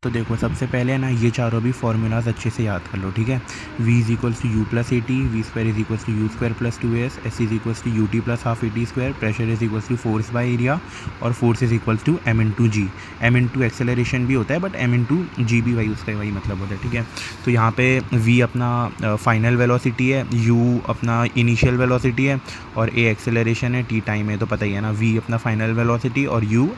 तो देखो सबसे पहले ना ये चारों भी फार्मूलाज अच्छे से याद कर लो, ठीक है। v is equals to u plus a t, v square is equals to u square plus 2s, s is equals to u t plus half a t square, pressure is equals to force by area, और force is equals to m into g. M into acceleration भी होता है but m into g भी वही उसका वही मतलब होता है, ठीक है। तो यहाँ पे v अपना फाइनल वेलोसिटी है, u अपना इनिशियल वेलोसिटी है, और a एक्सेलरेशन है, t टाइम है, तो पता ही है ना v अपना फाइनल वेलोसिटी और u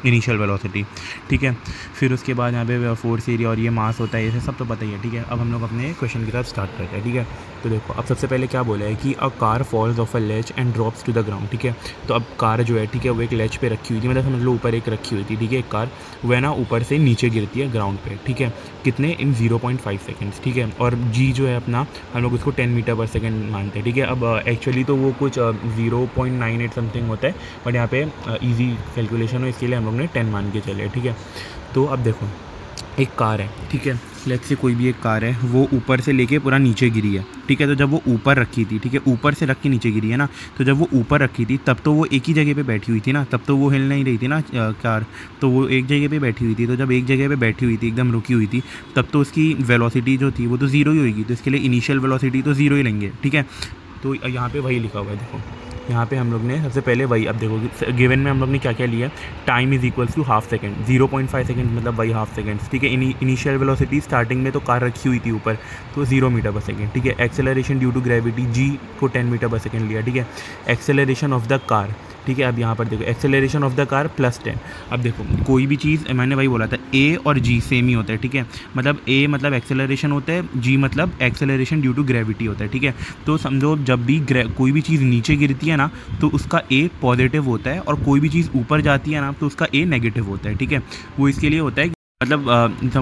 इनिशियल वेलोसिटी, ठीक है। फिर उसके बाद यहाँ पे फोर्स एरिया और ये मास होता है, ये सब तो पता ही है, ठीक है। अब हम लोग अपने क्वेश्चन की तरफ स्टार्ट करते हैं, ठीक है। तो देखो अब सबसे पहले क्या बोला है कि a car falls off a ledge and drops to the ground, ठीक है। तो अब कार जो है, ठीक है, वो एक लेच पे रखी हुई थी, मतलब समझ लो ऊपर एक रखी हुई थी, ठीक है, एक कार, वह ना ऊपर से नीचे गिरती है ग्राउंड पे, ठीक है, कितने इन 0.5 सेकेंड्स, ठीक है। और जी जो है अपना, हम लोग उसको 10 मीटर पर सेकेंड मानते हैं, ठीक है। अब एक्चुअली तो वो कुछ 0.98 समथिंग होता है, बट यहाँ पे ईजी कैलकुलेशन हो इसके लिए हम लोग ने 10 मान के चले, ठीक है। तो अब देखो एक कार है, ठीक है, लेट्स से कोई भी एक कार है, वो ऊपर से लेके पूरा नीचे गिरी है, ठीक है। तो जब वो ऊपर रखी थी, ठीक है, ऊपर से रख के नीचे गिरी है ना, तो जब वो ऊपर रखी थी तब तो वो एक ही जगह पे बैठी हुई थी ना, तब तो वो हिल नहीं रही थी ना कार, तो वो एक जगह पे बैठी हुई थी। तो जब एक जगह पे बैठी हुई थी, एकदम रुकी हुई थी, तब तो उसकी वेलोसिटी जो थी वो तो ज़ीरो ही होगी, तो इसके लिए इनिशियल वेलोसिटी तो ज़ीरो ही लेंगे, ठीक है। तो यहाँ पे वही लिखा हुआ है, देखो यहाँ पे हम लोग ने सबसे पहले वही, अब देखो गिवन में हम लोग ने क्या क्या लिया, time is equals to half second, 0.5 second मतलब वही हाफ सेकंड्स, ठीक है। इनिशियल वेलोसिटी स्टार्टिंग में तो कार रखी हुई थी ऊपर, तो 0 मीटर पर सेकंड, ठीक है। एक्सेलरेशन ड्यू टू ग्रेविटी जी को 10 मीटर पर सेकंड लिया, ठीक है। एक्सेलरेशन ऑफ द कार, ठीक है। अब यहाँ पर देखो एक्सेलरेशन ऑफ द कार +10। अब देखो कोई भी चीज़, मैंने वही बोला था, ए और जी सेम ही होता है, ठीक है। मतलब ए मतलब एक्सेलरेशन होता है, जी मतलब एक्सेलरेशन ड्यू टू ग्रेविटी होता है, ठीक है। तो समझो जब भी कोई भी चीज़ नीचे गिरती है ना, तो उसका ए पॉजिटिव होता है, और कोई भी चीज़ ऊपर जाती है ना, तो उसका ए नेगेटिव होता है, ठीक है। वो इसके लिए होता है मतलब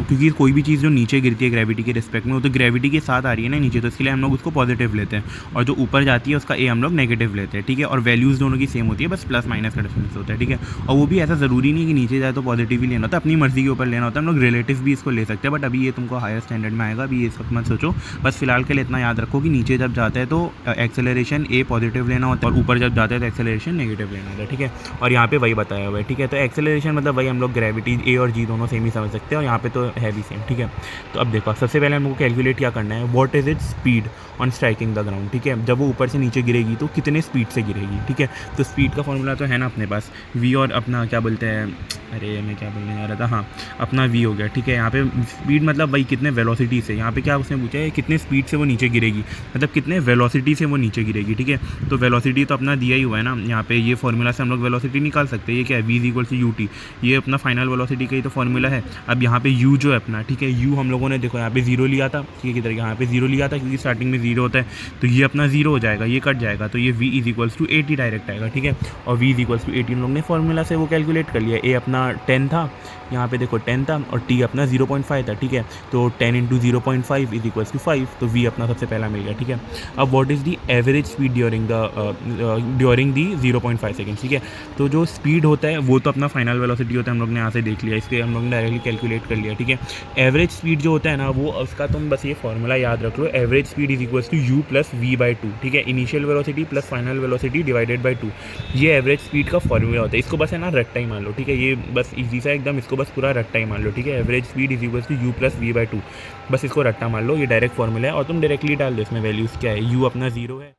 क्योंकि कोई भी चीज़ जो नीचे गिरती है ग्रेविटी के रिस्पेक्ट में, वो तो ग्रेविटी के साथ आ रही है ना नीचे, तो इसके लिए हम लोग उसको पॉजिटिव लेते हैं, और जो ऊपर जाती है उसका ए हम लोग नेगेटिव लेते हैं, ठीक है। और वैल्यूज़ दोनों की सेम होती है, बस प्लस माइनस का डिफरेंस होता है, ठीक है। और वो भी ऐसा ज़रूरी नहीं कि नीचे जाए तो पॉजिटिव ही लेना होता है, अपनी मर्जी के ऊपर लेना होता है, हम लोग रिलेटिव भी इसको ले सकते हैं, बट अभी ये तुमको हायर स्टैंडर्ड में आएगा, अभी ये सब मत सोचो। बस फिलहाल के लिए इतना याद रखो कि नीचे जब जाता है तो एक्सेलरेशन ए पॉजिटिव लेना होता है, और ऊपर जब जाता है तो एक्सेलरेशन नेगेटिव लेना होता है, ठीक है। और यहाँ पे वही बताया हुआ है, ठीक है। तो एक्सेलरेशन मतलब वही हम लोग ग्रेविटी ए और जी दोनों सेम ही समझ सकते हैं, और यहाँ पे तो है भी सेम, ठीक है। तो अब देखो सबसे पहले हमको कैलकुलेट क्या करना है, what is it speed on striking the ground, ठीक है। जब वो ऊपर से नीचे गिरेगी तो कितने स्पीड से गिरेगी, ठीक है। तो स्पीड का फॉर्मूला तो है ना अपने पास, वी और अपना क्या बोलते हैं, अरे मैं क्या बोलने जा रहा था, हाँ अपना वी हो गया, ठीक है। यहाँ पे स्पीड मतलब वही कितने वेलोसिटी से, यहाँ पे क्या उसने पूछा है कितने स्पीड से वो नीचे गिरेगी, मतलब कितने वेलोसिटी से वो नीचे गिरेगी, ठीक है। तो वेलोसिटी तो अपना दिया ही हुआ है ना यहाँ पे, ये फॉर्मूला से हम लोग वेलोसिटी निकाल सकते हैं। ये क्या है, v is equal to u t, ये अपना फाइनल वेलोसिटी का ही तो फॉर्मूला है। अब यहाँ पे यू जो है अपना, ठीक है, यू हम लोगों ने देखो यहाँ पे 0 लिया था, ठीक है, किधर यहाँ पे 0 लिया था क्योंकि स्टार्टिंग में 0 होता है, तो ये अपना 0 हो जाएगा, ये कट जाएगा, तो ये v is equals to 80 direct आएगा, ठीक है। और v इज इक्वल्स टू 80 हम लोग ने फॉर्मूला से वो कैलकुलेट कर लिया। a अपना 10 था, यहाँ पे देखो 10 था, और t अपना 0.5 था, ठीक है। तो 10 इंटू 0.5 इज इक्वल्स टू 5, तो v अपना सबसे पहला मिल गया, ठीक है। अब what is the average speed during the 0.5 second, ठीक है। तो जो स्पीड होता है वो तो अपना फाइनल वेलोसिटी होता है, हम लोग ने यहाँ से देख लिया, इसके हम लोग ने डायरेक्टली कैलकुलेट कर लिया, ठीक है। एवरेज स्पीड जो होता है ना, वो उसका तुम बस ये फॉर्मूला याद रख लो, average speed is equals to u plus v/2, ठीक है। Initial velocity plus final velocity divided by 2, ये एवरेज स्पीड का फॉर्मूला होता है। इसको बस है ना रट्टा ही मान लो, ठीक है। ये बस इजी सा एकदम, इसको बस पूरा रट्टा ही मान लो, ठीक है। Average speed is equals to u plus v/2, बस इसको रट्टा मान लो, ये डायरेक्ट फॉर्मूला है, और तुम डायरेक्टली डाल दो इसमें वैल्यूज़ क्या है। u अपना 0 है,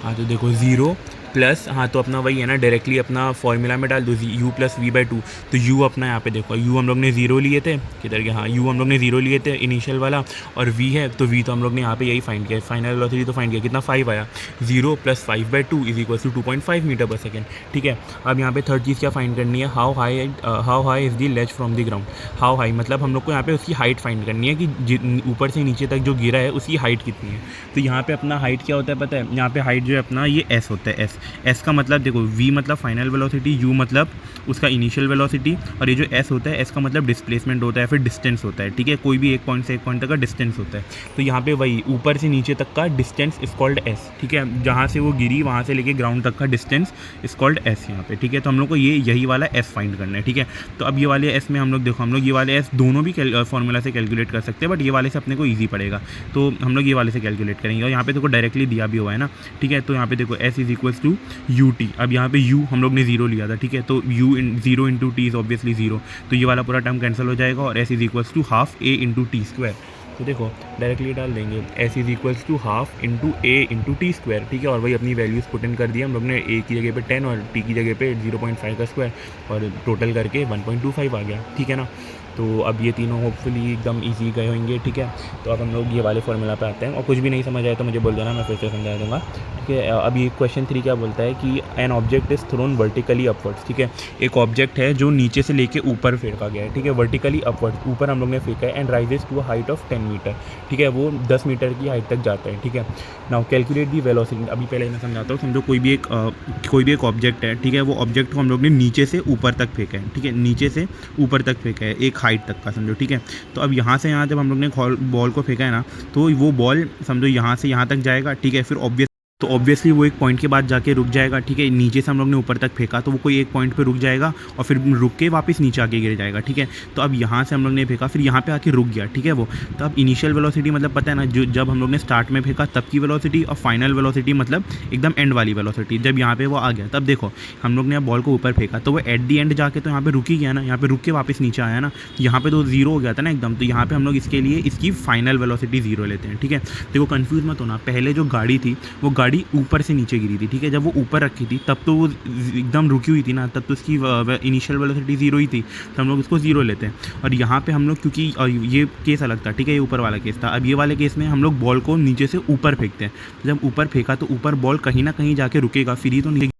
हाँ तो देखो 0 प्लस, हाँ तो अपना वही है ना, डायरेक्टली अपना फॉर्मूला में डाल दो u प्लस v/2। तो u अपना यहाँ पे देखो, u हम लोग ने 0 लिए थे, किधर गया, हाँ u हम लोग ने 0 लिए थे इनिशियल वाला, और v है तो v तो हम लोग ने यहाँ पे यही फाइंड किया, फाइनल वेलोसिटी तो फाइंड किया, कितना 5 आया, 0 plus 5/2 is equal to 2.5 metre per second, ठीक है। अब यहाँ पे थर्ड चीज़ क्या फाइंड करनी है, how high is the ledge from the ground. How high मतलब हम लोग को यहाँ पे उसकी हाइट फाइंड करनी है कि ऊपर से नीचे तक जो गिरा है उसकी हाइट कितनी है। तो यहाँ पे अपना हाइट क्या होता है पता है, यहाँ पे हाइट जो है अपना ये s होता है, s का मतलब देखो v मतलब फाइनल वेलोसिटी, u मतलब उसका इनिशियल वेलोसिटी, और ये जो s होता है, s का मतलब डिस्प्लेसमेंट होता है, फिर डिस्टेंस होता है, ठीक है। कोई भी एक पॉइंट से एक पॉइंट तक का डिस्टेंस होता है, तो यहाँ पे वही ऊपर से नीचे तक का डिस्टेंस इज कॉल्ड s, ठीक है। जहाँ से वो गिरी वहाँ से लेके ग्राउंड तक का डिस्टेंस इज कॉल्ड s यहाँ पे, ठीक है। तो हम लोग को यही वाला s फाइंड करना है, ठीक है। तो अब ये वाले s में हम लोग देखो, हम लोग ये वाले s दोनों भी फॉर्मूला से कैलकुलेट कर सकते हैं, बट ये वाले से अपने को ईजी पड़ेगा, तो हम लोग ये वाले से कैलकुलेट करेंगे। और यहाँ पे देखो डायरेक्टली दिया भी हुआ है ना, ठीक है। तो यहाँ पे देखो s is equals to u t. अब यहाँ पे u हम लोग ने 0 लिया था, ठीक है, तो u in 0 into T is obviously 0, तो ये वाला पूरा टर्म कैंसिल हो जाएगा और s is equals to half a into t square. तो देखो डायरेक्टली डाल देंगे s is equals to half into a into t square, ठीक है, और वही अपनी वैल्यूज़ पुट इन कर दिया हम लोग ने, a की जगह पे 10 और t की जगह पे 0.5 का स्क्वायर, और टोटल करके 1.25 आ गया, ठीक है ना। तो अब ये तीनों होपफुली एकदम इजी गए होंगे, ठीक है। तो अब हम लोग ये वाले फॉर्मूला पे आते हैं, और कुछ भी नहीं समझ आए तो मुझे बोल देना, मैं फिर से समझा दूँगा, ठीक है। अब ये क्वेश्चन 3 क्या बोलता है कि an object is thrown vertically upwards, ठीक है, एक ऑब्जेक्ट है जो नीचे से लेके ऊपर फेंका गया है, ठीक है, वर्टिकली अपवर्ड्स, ऊपर हम लोग ने फेंका है, and rises to a height of 10 metre, ठीक है, वो 10 मीटर की हाइट तक जाता है, ठीक है। Now calculate the velocity. अभी पहले मैं समझाता हूँ, समझो कोई भी एक ऑब्जेक्ट है, ठीक है, वो ऑब्जेक्ट को हम लोग ने नीचे से ऊपर तक फेंका है, ठीक है, नीचे से ऊपर तक फेंका है एक हाइट तक का, समझो, ठीक है। तो अब यहाँ से यहाँ जब हम लोग ने बॉल को फेंका है ना, तो वो बॉल समझो यहाँ से यहाँ तक जाएगा, ठीक है, फिर ऑब्वियसली वो एक पॉइंट के बाद जाके रुक जाएगा, ठीक है, नीचे से हम लोग ने ऊपर तक फेंका तो वो कोई एक पॉइंट पे रुक जाएगा और फिर रुक के वापस नीचे आके गिर जाएगा, ठीक है। तो अब यहाँ से हम लोग ने फेंका, फिर यहाँ पे आके रुक गया, ठीक है वो। तो अब इनिशियल वेलोसिटी मतलब पता है ना, जो जब हम लोग ने स्टार्ट में फेंका तब की वेलोसिटी, और फाइनल वेलोसिटी मतलब एकदम एंड वाली वेलोसिटी, जब यहाँ पे वो आ गया। तब देखो हम लोग ने बॉल को ऊपर फेंका तो वो एट दी एंड जाके तो यहाँ पे रुक ही गया ना, यहाँ पे रुक के वापस नीचे आया ना, यहाँ पे तो 0 हो गया था ना एकदम। तो यहाँ पे हम लोग इसके लिए इसकी फाइनल वेलोसिटी 0 लेते हैं, ठीक है। देखो कंफ्यूज मत होना, पहले जो गाड़ी थी वो गाड़ी ऊपर से नीचे गिरी थी, ठीक है, जब वो ऊपर रखी थी तब तो वो एकदम रुकी हुई थी ना, तब तो उसकी इनिशियल वेलोसिटी 0 ही थी, तो हम लोग उसको 0 लेते हैं। और यहाँ पे हम लोग क्योंकि ये केस अलग था, ठीक है, ये ऊपर वाला केस था। अब ये वाले केस में हम लोग बॉल को नीचे से ऊपर फेंकते हैं, जब ऊपर फेंका तो ऊपर बॉल कहीं ना कहीं जाके रुकेगा, फिर ही तो नीचे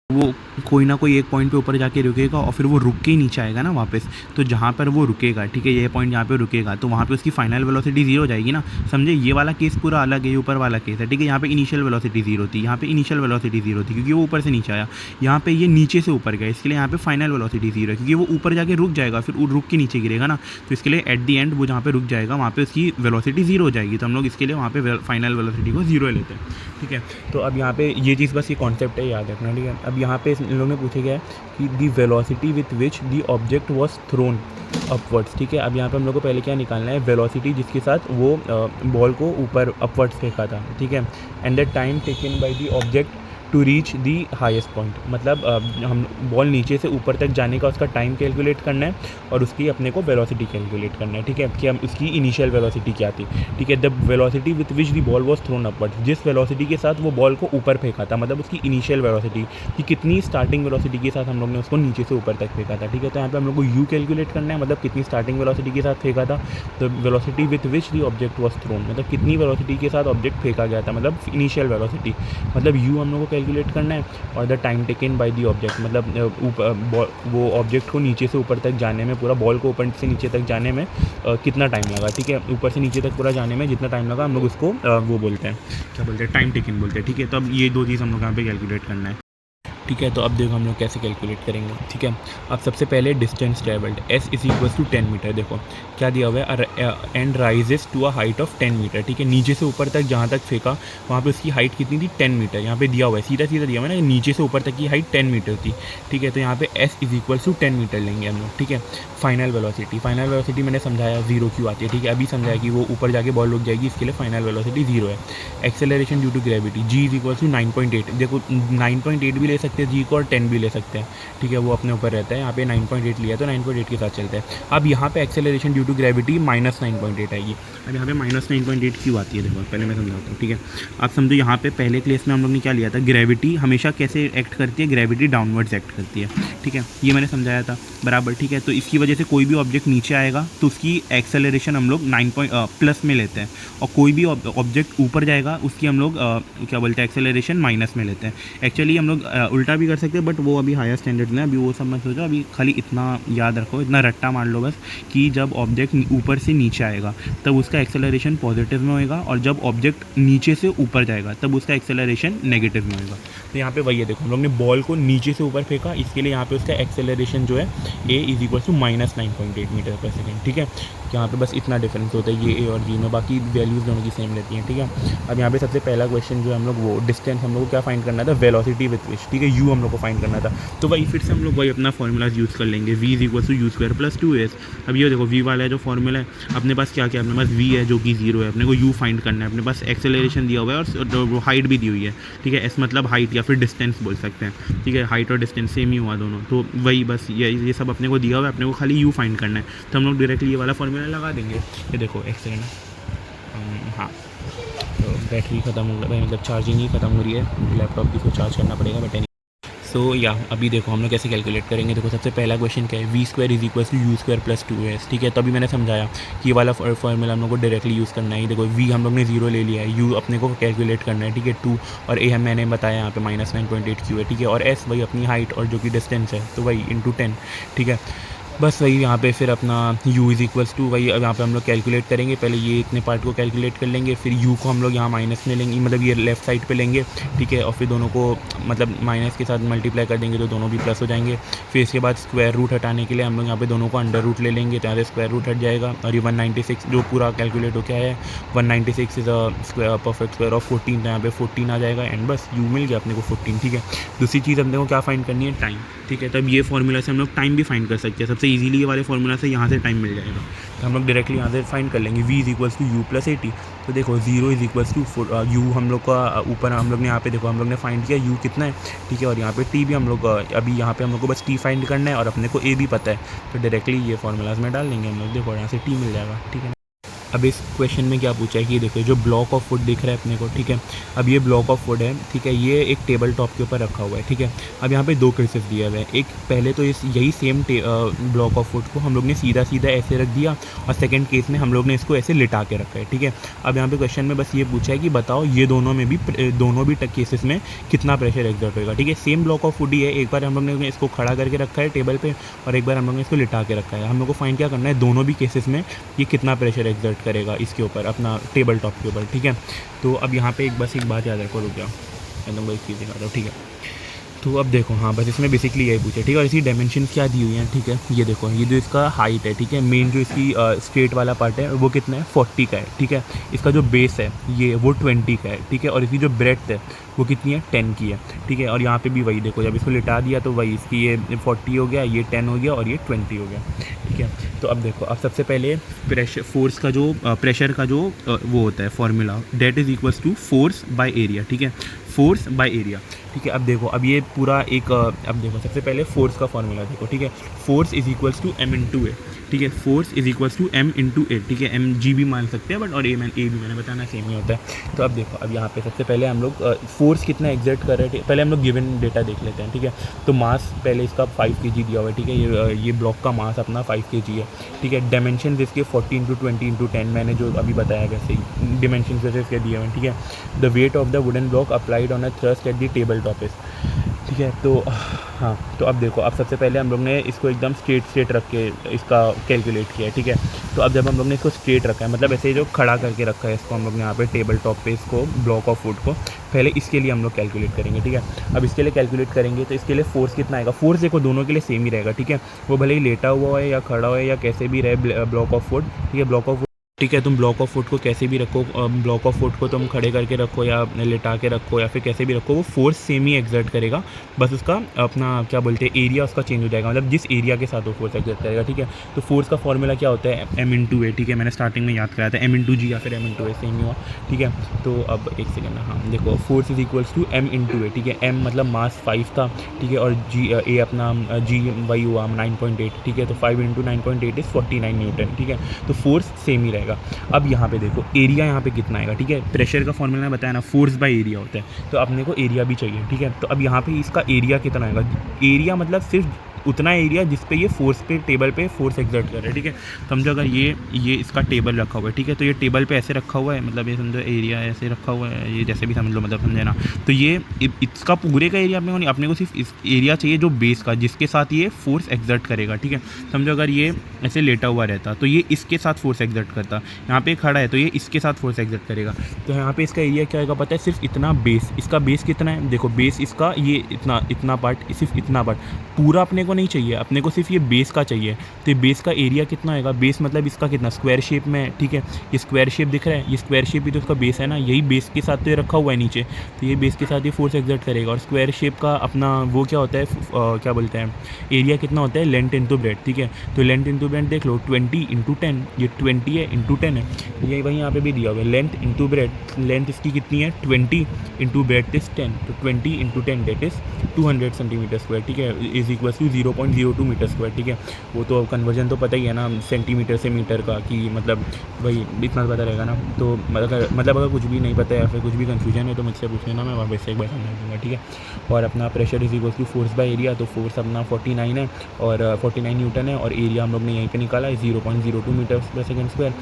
वो कोई ना कोई एक पॉइंट पे ऊपर जाके रुकेगा और फिर वो रुक के ही नीचे आएगा ना वापस। तो जहाँ पर वो रुकेगा, ठीक है, ये पॉइंट जहाँ पे रुकेगा तो वहाँ पे उसकी फाइनल वेलोसिटी 0 हो जाएगी ना, समझे। ये वाला केस पूरा अलग है, ये ऊपर वाला केस है, ठीक है। यहाँ पे इनिशियल वेलोसिटी 0 थी, यहाँ पे इनिशियल वेलोसिटी 0 थी क्योंकि वो ऊपर से नीचे आया। यहाँ पे ये नीचे से ऊपर गया, इसके लिए यहाँ पे फाइनल वेलोसिटी 0 है क्योंकि वो ऊपर जाके रुक जाएगा, फिर रुक के नीचे गिरेगा ना, तो इसके लिए एट दी एंड वो जहाँ पे रुक जाएगा वहाँ पे उसकी वेलोसिटी 0 हो जाएगी। तो हम लोग इसके लिए वहाँ पे फाइनल वेलोसिटी को 0 लेते हैं, ठीक है। तो अब यहाँ पे ये चीज़ बस ये कॉन्सेप्ट है, याद रखना, ठीक है। अब यहाँ पे इन लोगों ने पूछा गया है कि the velocity with which the object was throne upwards, ठीक है। अब यहाँ पे हम लोग को पहले क्या निकालना है, वेलोसिटी जिसके साथ वो बॉल को ऊपर अपवर्ड्स फेंका था, ठीक है, and the time taken by the object to reach the highest point. मतलब हम बॉल नीचे से ऊपर तक जाने का उसका टाइम कैलकुलेट करना है और उसकी अपने को वेलोसिटी कैलकुलेट करना है, ठीक है, कि हम उसकी इनिशियल वेलोसिटी क्या थी, ठीक है। The velocity with which the ball was throne upwards, जिस वेलोसिटी के साथ वो बॉल को ऊपर फेंका था, मतलब उसकी इनिशियल वेलोसिटी कि कितनी स्टार्टिंग वेलोसिटी के साथ हम लोग ने उसको नीचे से ऊपर तक फेंका था, ठीक है। तो यहाँ पे हम लोग को यू कैलकुलेट करना है, मतलब कितनी स्टार्टिंग वेलोसिटी के साथ फेंका था। तो velocity with which the object was throne, मतलब कितनी वेलोसिटी के साथ ऑब्जेक्ट फेंका गया था, मतलब इनिशियल वेलोसिटी, मतलब यू हम लोग को कैलकुलेट करना है। और the time taken by the object, मतलब वो ऑब्जेक्ट को नीचे से ऊपर तक जाने में, पूरा बॉल को ऊपर से नीचे तक जाने में कितना टाइम लगा, ठीक है, ऊपर से नीचे तक पूरा जाने में जितना टाइम लगा हम लोग उसको वो बोलते हैं, क्या बोलते हैं, टाइम टेकन बोलते हैं, ठीक है। तो अब ये दो चीज़ हम लोग यहाँ पे कैलकुलेट करना है, ठीक है। तो अब देखो हम लोग कैसे कैलकुलेट करेंगे, ठीक है। अब सबसे पहले distance travelled s is equal to 10 metre, देखो क्या दिया हुआ है, and rises to a height of 10 metre, ठीक है। नीचे से ऊपर तक जहाँ तक फेंका वहाँ पे उसकी हाइट कितनी थी, 10 मीटर, यहाँ पे दिया हुआ है, सीधा सीधा दिया हुआ है ना, नीचे से ऊपर तक की हाइट 10 मीटर थी, ठीक है। तो यहाँ पे s is equal to 10 metre लेंगे हम लोग, ठीक है। फाइनल वेलोसिटी मैंने समझाया 0 क्यों आती है, ठीक है, अभी समझाया कि वो ऊपर जाके बॉल रुक जाएगी, इसके लिए फाइनल वेलोसिटी 0 है। Acceleration due to gravity g is equal to 9.8, देखो 9.8 भी ले सकते हैं जी को और 10 भी ले सकते हैं, ठीक है, वो अपने ऊपर रहता है। यहाँ पे 9.8 लिया तो 9.8 के साथ चलता है। अब यहाँ पे एक्सेलरेशन ड्यू टू ग्रेविटी -9.8 आएगी। अब यहाँ पे -9.8 क्यों आती है, देखो पहले मैं समझाता हूँ, ठीक है। आप समझो यहाँ पे पहले केस में हम लोग ने क्या लिया था, ग्रेविटी हमेशा कैसे एक्ट करती है, ग्रेविटी डाउनवर्ड्स एक्ट करती है, ठीक है, ये मैंने समझाया था बराबर, ठीक है। तो इसकी वजह से कोई भी ऑब्जेक्ट नीचे आएगा तो उसकी एक्सेलरेशन हम लोग 9+ में लेते हैं, और कोई भी ऑब्जेक्ट ऊपर जाएगा उसकी हम लोग क्या बोलते हैं, एक्सेलरेशन माइनस में लेते हैं। एक्चुअली हम लोग उल्टा भी कर सकते हैं, बट वो अभी हायर स्टैंडर्ड में, अभी वो सब मत सोचो, अभी खाली इतना याद रखो, इतना रट्टा मार लो बस कि जब ऑब्जेक्ट ऊपर से नीचे आएगा तब उसका एक्सेलरेशन पॉजिटिव में होएगा, और जब ऑब्जेक्ट नीचे से ऊपर जाएगा तब उसका एक्सेलरेशन नेगेटिव में होएगा। तो यहाँ पे वही है, देखो हम लोग ने बॉल को नीचे से ऊपर फेंका, इसके लिए यहाँ पे उसका एक्सेलरेशन जो है a is equal to -9.8 metre per second, ठीक है। यहाँ पे बस इतना डिफरेंस होता है ये a और g में, बाकी वैल्यूज़ दोनों की सेम रहती हैं, ठीक है। अब यहाँ पे सबसे पहला क्वेश्चन जो है हम लोग वो डिस्टेंस हम लोग को क्या फाइंड करना था, वेलोसिटी विथ विच, ठीक है, यू हम लोग को फाइंड करना था। तो वही फिर से हम लोग वही अपना फॉर्मूलाज यूज़ कर लेंगे, v is equal to u square plus 2s। अब ये देखो v वाला जो फॉर्मूला है अपने पास क्या क्या, अपने पास v है जो कि 0 है, अपने को u फाइंड करना है, अपने पास एक्सेलरेशन दिया हुआ है और वो हाइट भी दी हुई है, ठीक है। s मतलब हाइट या फिर डिस्टेंस बोल सकते हैं, ठीक है। हाइट और डिस्टेंस सेम ही हुआ दोनों, तो वही बस ये सब अपने को दिया हुआ है, अपने को खाली u फाइंड करना है। तो हम लोग डायरेक्टली ये वाला फॉर्मूला लगा देंगे। ये देखो एक्सेलेंट, हाँ तो बैटरी ख़त्म हो गया, मतलब चार्जिंग ही ख़त्म हो रही है लैपटॉप की, इसको चार्ज करना पड़ेगा बट सो या अभी देखो हम लोग कैसे कैलकुलेट करेंगे। देखो सबसे पहला क्वेश्चन क्या है, v square is equal to u square plus 2s, ठीक है। तभी मैंने समझाया कि ये वाला फॉर्मूला हम लोग को डायरेक्टली यूज़ करना है। देखो वी हम लोग ने 0 ले लिया है, यू अपने को कैलकुलेट करना है, ठीक है 2, और ए मैंने बताया यहाँ पे -9.8 क्यू है, ठीक है। और एस वही अपनी हाइट और जो कि डिस्टेंस है, तो वही इंटू 10, ठीक है। बस वही यहाँ पे फिर अपना u इज़ इक्वल्स टू वही, अब यहाँ पे हम लोग कैलकुलेट करेंगे। पहले ये इतने पार्ट को कैलकुलेट कर लेंगे, फिर u को हम लोग यहाँ माइनस में लेंगे, मतलब ये लेफ़्ट साइड पे लेंगे, ठीक है। और फिर दोनों को मतलब माइनस के साथ मल्टीप्लाई कर देंगे तो दोनों भी प्लस हो जाएंगे। फिर इसके बाद स्क्वायर रूट हटाने के लिए हम लोग यहाँ पे दोनों को अंडर रूट ले लेंगे, तो यहाँ से स्क्वायर रूट हट जाएगा। और ये 196 जो पूरा कैलकुलेट हो क्या है, 196 is a square perfect square of 14, तो यहाँ पे 14 आ जाएगा एंड बस u मिल गया अपने को 14, ठीक है। दूसरी चीज़ अपने को क्या फाइंड करनी है, टाइम, ठीक है। तब ये फॉर्मूला से हम लोग टाइम भी फाइंड कर सकते हैं। सबसे ईजिली ये वाले फॉर्मूला से यहाँ से टाइम मिल जाएगा, तो हम लोग डायरेक्टली यहाँ से फाइंड कर लेंगे v is equals to u plus 80। तो देखो 0 इज इक्वल्स टू यू हम लोग का ऊपर हम लोग ने यहाँ पे देखो हम लोग ने फाइंड किया u कितना है, ठीक है। और यहाँ पे t भी हम लोग अभी यहाँ पे हम लोग को बस t फाइंड करना है और अपने को a भी पता है, तो डायरेक्टली ये फॉर्मूलाज में डाल देंगे हम लोग। देखो यहाँ से t मिल जाएगा, ठीक है। अब इस क्वेश्चन में क्या पूछा है कि देखो जो ब्लॉक ऑफ वुड दिख रहा है अपने को, ठीक है। अब ये ब्लॉक ऑफ वुड है, ठीक है, ये एक टेबल टॉप के ऊपर रखा हुआ है, ठीक है। अब यहाँ पे दो केसेस दिया हुआ है, एक पहले तो इस यही सेम ब्लॉक ऑफ वुड को हम लोग ने सीधा सीधा ऐसे रख दिया, और सेकंड केस में हम लोग ने इसको ऐसे लिटा के रखा है, ठीक है। अब यहाँ पे क्वेश्चन में बस ये पूछा है कि बताओ ये दोनों भी केसेस में कितना प्रेशर एक्सर्ट होगा, ठीक है। Same block of would he है, एक बार हम लोग ने इसको खड़ा करके रखा है टेबल पर और एक बार हम लोग ने इसको लिटा के रखा है। हम लोग को फाइंड क्या करना है, दोनों भी केसेस में ये कितना प्रेशर एक्सर्ट करेगा इसके ऊपर, अपना टेबल टॉप के ऊपर, ठीक है। तो अब यहाँ पे एक बात याद रखो, रुक जाओ मैं तुमको एक चीज़ दिखा रहा हूँ, ठीक है। तो अब देखो हाँ बस इसमें बेसिकली यही पूछा, ठीक है। और इसी डायमेंशन क्या दी हुई हैं, ठीक है। ये देखो ये जो इसका हाइट है, ठीक है, मेन जो इसकी स्ट्रेट वाला पार्ट है वो कितना है 40 का है, ठीक है। इसका जो बेस है ये वो 20 का है, ठीक है। और इसकी जो ब्रेड्थ है वो कितनी है 10 की है, ठीक है। और यहाँ पे भी वही देखो, जब इसको लिटा दिया तो वही इसकी ये 40 हो गया, ये 10 हो गया और ये 20 हो गया, ठीक है। तो अब देखो, अब सबसे पहले फोर्स का जो प्रेशर का जो वो होता है formula, that is equals to force by area, ठीक है, फोर्स बाय एरिया, ठीक है। अब देखो अब ये पूरा एक अब देखो सबसे पहले फोर्स का फॉर्मूला देखो, ठीक है। Force is equals to m into a, ठीक है। Force is equals to m into a, ठीक है। m g भी मान सकते हैं बट और ए भी मैंने बताना सेम ही होता है। तो अब देखो अब यहाँ पे सबसे पहले हम लोग फोर्स कितना एग्जर्ट कर रहे हैं, पहले हम लोग गिवन डेटा देख लेते हैं, ठीक है। तो मास पहले इसका 5 kg दिया हुआ है, ठीक है। ये ब्लॉक का मास अपना 5 kg है, ठीक है। डायमेंशन इसके 40 इंटू 20 इंटू 10 मैंने जो अभी बताया वैसे ही डायमेंशन वैसे इसके दिए हुए हैं, ठीक है। The weight of the wooden block applied on a thrust at the table top is, ठीक है। तो हाँ, तो अब देखो अब सबसे पहले हम लोग ने इसको एकदम स्ट्रेट रख के इसका कैलकुलेट किया है, ठीक है। तो अब जब हम लोग ने इसको स्ट्रेट रखा है, मतलब ऐसे जो खड़ा करके रखा है इसको हम लोग ने यहाँ पे टेबल टॉप पे इसको ब्लॉक ऑफ वुड को, पहले इसके लिए हम लोग कैलकुलेट करेंगे, ठीक है। अब इसके लिए कैलकुलेट करेंगे तो इसके लिए फोर्स कितना आएगा, फोर्स देखो दोनों के लिए सेम ही रहेगा, ठीक है। वो भले ही लेटा हुआ है या खड़ा हुआ है या कैसे भी रहे ब्लॉक ऑफ वुड, ठीक है। ब्लॉक ऑफ, ठीक है, तुम ब्लॉक ऑफ वुड को कैसे भी रखो, ब्लॉक ऑफ वुड को तुम खड़े करके रखो या लिटा के रखो या फिर कैसे भी रखो, वो फोर्स सेम ही एक्सर्ट करेगा, बस उसका अपना क्या बोलते हैं एरिया उसका चेंज हो जाएगा, मतलब जिस एरिया के साथ वो फोर्स एक्सर्ट करेगा, ठीक है। तो फोर्स का फॉर्मूला क्या होता है m इंटू ए, ठीक है। मैंने स्टार्टिंग में याद कराया था m इंटू जी या फिर m इंटू ए, सेम ही हुआ, ठीक है। तो अब एक सेकेंड, हाँ देखो force is equals to m into a, ठीक है। m मतलब मास 5 था, ठीक है, और जी ए अपना जी वही हुआ 9.8, ठीक है। तो 5 इंटू 9.8 इज 49 न्यूटन, ठीक है। तो फोर्स सेम ही रहेगा। अब यहाँ पे देखो एरिया यहाँ पे कितना आएगा, ठीक है। प्रेशर का फॉर्मूला बताया ना, फोर्स बाय एरिया होता है, तो अपने को एरिया भी चाहिए, ठीक है। तो अब यहाँ पे इसका एरिया कितना आएगा, एरिया मतलब सिर्फ उतना एरिया जिस पे ये फोर्स पे टेबल पे फोर्स एक्सर्ट कर रहा है, ठीक है। समझो अगर ये इसका टेबल रखा हुआ है, ठीक है, तो ये टेबल पे ऐसे रखा हुआ है, मतलब ये समझो एरिया ऐसे रखा हुआ है, ये जैसे भी समझ लो, मतलब समझे ना। तो ये इसका पूरे का एरिया अपने को सिर्फ इस एरिया चाहिए जो बेस का, जिसके साथ ये फोर्स एक्सर्ट करेगा, ठीक है। समझो अगर ये ऐसे लेटा हुआ रहता तो ये इसके साथ फोर्स एक्सर्ट करता, यहाँ पे खड़ा है तो ये इसके साथ फोर्स एक्सर्ट करेगा। तो यहाँ पे इसका एरिया क्या होगा पता है, सिर्फ इतना बेस, इसका बेस कितना है देखो, बेस इसका ये इतना पार्ट, सिर्फ इतना पार्ट, पूरा अपने को नहीं चाहिए, अपने को सिर्फ ये बेस का चाहिए। तो ये बेस का एरिया कितना होएगा, बेस मतलब इसका कितना स्क्वायर शेप में है, ठीक है। ये स्क्वायर शेप दिख रहा है, ये स्क्वायर शेप ही तो इसका बेस है ना, यही बेस के साथ तो ये रखा हुआ है नीचे, तो ये बेस के साथ ये फोर्स एग्जर्ट करेगा। और स्क्वायर शेप का अपना वो क्या होता है, क्या बोलते हैं, एरिया कितना होता है, लेंथ इंटू ब्रेड, ठीक है। तो लेंथ इंटू ब्रेड देख लो 20 × 10, ये 20 है इंटू 10 है, ये वहीं यहाँ पे भी दिया हुआ है लेंथ इंटू ब्रेड। लेंथ इसकी कितनी है 20 इंटू ब्रेड इज 10, तो 20 × 10 दैट इज़ 200 सेंटीमीटर स्क्वायर, ठीक है, is equal to 0.02 metre square, ठीक है। वो तो कन्वर्जन तो पता ही है ना सेंटीमीटर से मीटर का, कि मतलब वही इतना पता रहेगा ना। तो मतलब अगर कुछ भी नहीं पता है या फिर कुछ भी कन्फ्यूजन है तो मुझसे पूछ लेना, मैं वापस से एक बार समझा दूँगा, ठीक है। और अपना pressure is equal to force by area, तो फोर्स अपना 49 है और 49 न्यूटन है, और एरिया हम लोग ने यहीं पे निकाला है 0.02 मीटर पर सेकंड स्क्वायर,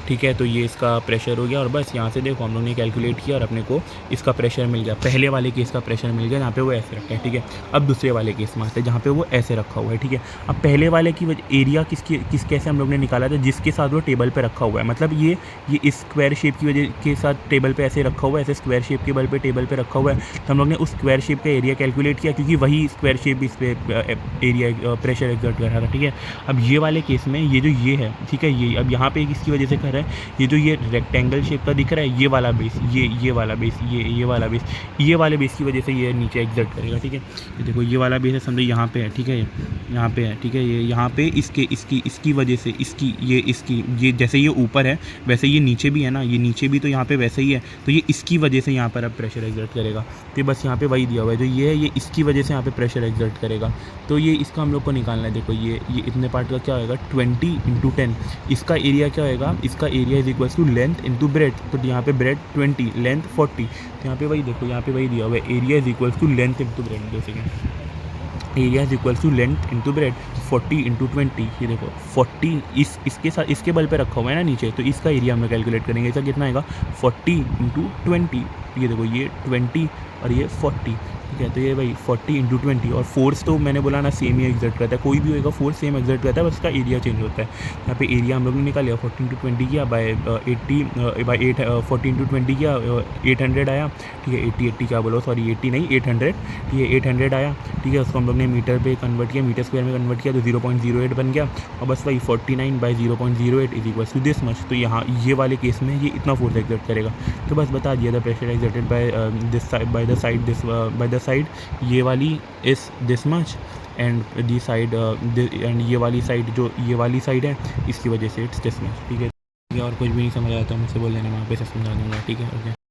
ठीक है। तो ये इसका प्रेशर हो गया, और बस यहाँ से देखो हम लोग ने कैलकुलेट किया और अपने को इसका प्रेशर मिल गया। पहले वाले केस का प्रेशर मिल गया जहाँ पे वो ऐसे रखा है, ठीक है। अब दूसरे वाले केस में आते हैं जहाँ पे वो ऐसे रखा हुआ है, ठीक है। अब पहले वाले की एरिया किस कैसे हम लोग ने निकाला था, जिसके साथ वो टेबल पे रखा हुआ है, मतलब ये इस स्क्वायर शेप की वजह के साथ टेबल पे ऐसे रखा हुआ है, ऐसे स्क्वायर शेप के बल पे टेबल पे रखा हुआ है, तो हम लोग ने उस स्क्वायर शेप का एरिया कैलकुलेट किया, क्योंकि वही स्क्वायर शेप इस पे एरिया प्रेशर एक्सर्ट कर रहा था, ठीक है। अब ये वाले केस में ये जो ये है, ठीक है, ये अब यहाँ पे किसकी वजह से कर रहा है, ये जो ये रेक्टेंगल शेप का दिख रहा है, ये वाला बेस, ये वाला बेस, ये वाला बेस, ये वाले बेस की वजह से ये नीचे एग्जर्ट करेगा, ठीक है। ये देखो ये वाला बेस है, समझो यहाँ पे है, ठीक है, यहाँ पे है, ठीक है। ये यहाँ पे इसकी वजह से ये जैसे ये ऊपर है वैसे ये नीचे भी है ना, ये नीचे भी तो यहाँ पे वैसे ही है, तो ये इसकी वजह से यहाँ पर अब प्रेशर एग्जर्ट करेगा। तो बस यहाँ पे वही दिया हुआ है, जो ये है ये इसकी वजह से यहाँ पे प्रेशर एग्जर्ट करेगा। तो ये इसका हम लोग को निकालना है। देखो ये इतने पार्ट का क्या होएगा 20 × 10, इसका एरिया क्या होएगा, इसका area is equal to length into breadth, तो यहाँ पे ब्रेड 20, लेंथ 40, तो यहाँ पे वही देखो, यहाँ पे वही दिया हुआ है, area is equal to length into breadth, basically area is equal to length into breadth 40 × 20, ये देखो 40 इसके साथ इसके बल पे रखा हुआ है ना नीचे, तो इसका एरिया हम कैलकुलेट करेंगे, इसका कितना आएगा 40 × 20, ये देखो ये 20 और ये 40, ठीक है। तो ये भाई 40 × 20, और फोर्स तो मैंने बोला ना सेम ही एग्जर्ट करता है, कोई भी होएगा फोर्स सेम एग्जर्ट करता है, बस उसका एरिया चेंज होता है। यहाँ पे एरिया हम लोग ने निकाल 40 × 20 किया बाय 80 बाई 8, 40 × 20 किया 800 आया, ठीक है। 80 क्या बोलो, सॉरी 80 नहीं 800, ठीक है, 800 आया, ठीक है। उसको हम लोग ने मीटर पे कन्वर्ट किया, मीटर स्क्वायर में कन्वर्ट किया, तो 0.08 बन गया, और बस वही 49 by 0.08 is equal to this much. तो यहाँ ये वाले केस में ये इतना फोर्स एग्जर्ट करेगा, तो बस बता दिया, the pressure exerted by this side, by the side ये वाली is this much, and the side and ये वाली साइड, जो ये वाली साइड है इसकी वजह से इट्स दिस मच, ठीक है। और कुछ भी नहीं समझ आता तो मुझसे बोल देना, वहाँ पे से समझा दूँगा, ठीक है, ओके।